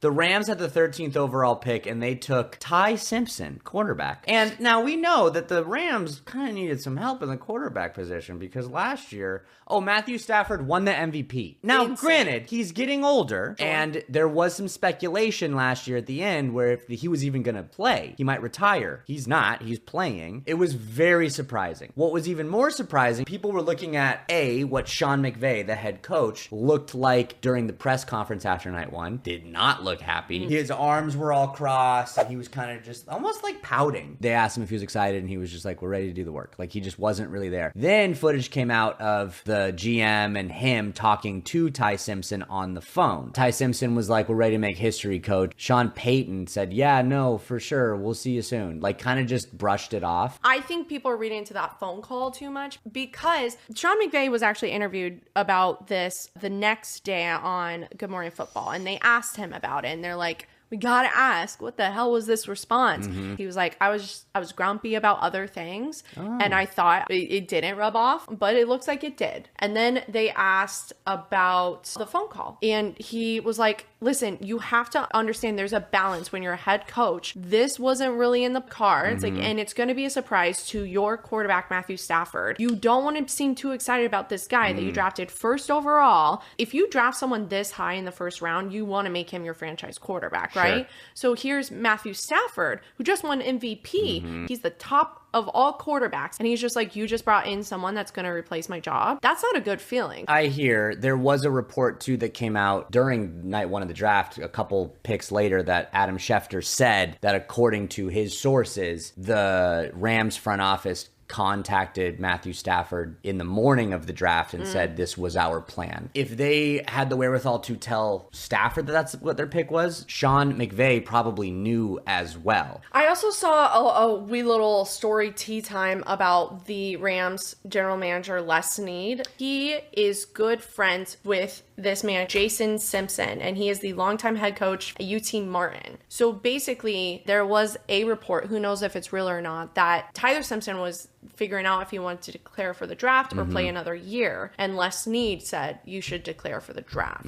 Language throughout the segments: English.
The Rams had the 13th overall pick, and they took Ty Simpson, quarterback. And now we know that the Rams kind of needed some help in the quarterback position because last year, Matthew Stafford won the MVP. Now, granted, he's getting older, and there was some speculation last year at the end where if he was even going to play, he might retire. He's not. He's playing. It was very surprising. What was even more surprising, people were looking at, what Sean McVay, the head coach, looked like during the press conference after night one. Did not look happy. His arms were all crossed, and he was kind of just almost like pouting. They asked him if he was excited, and he was just like, we're ready to do the work. Like, he just wasn't really there. Then footage came out of the GM and him talking to Ty Simpson on the phone. Ty Simpson was like, we're ready to make history, coach. Sean Payton said, yeah, no, for sure. We'll see you soon. Like, kind of just brushed it off. I think people are reading into that phone call too much because Sean McVay was actually interviewed about this the next day on Good Morning Football, and they asked him about it, and they're like, we gotta ask, what the hell was this response? He was like, I was grumpy about other things, and I thought it didn't rub off, but it looks like it did. And then they asked about the phone call, and he was like, listen, you have to understand there's a balance when you're a head coach. This wasn't really in the cards, and it's going to be a surprise to your quarterback, Matthew Stafford. You don't want to seem too excited about this guy that you drafted first overall. If you draft someone this high in the first round, you want to make him your franchise quarterback, right? Sure. So here's Matthew Stafford, who just won MVP. He's the top of all quarterbacks, and he's just like, you just brought in someone that's going to replace my job. That's not a good feeling. I hear there was a report too that came out during night one of the draft, a couple picks later, that Adam Schefter said that according to his sources, the Rams front office contacted Matthew Stafford in the morning of the draft and said this was our plan. If they had the wherewithal to tell Stafford that that's what their pick was, Sean McVay probably knew as well. I also saw a wee little story tea time about the Rams general manager, Les Snead. He is good friends with this man, Jason Simpson, and he is the longtime head coach at UT Martin. So basically, there was a report, who knows if it's real or not, that Tyler Simpson was figuring out if he wanted to declare for the draft or play another year. And Les Snead said, you should declare for the draft.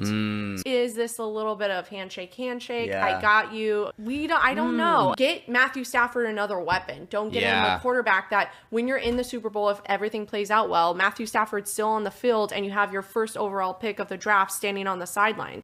Is this a little bit of handshake? Yeah. I got you. I don't know. Get Matthew Stafford another weapon. Don't get him a quarterback that when you're in the Super Bowl, if everything plays out well, Matthew Stafford's still on the field and you have your first overall pick of the draft standing on the sideline.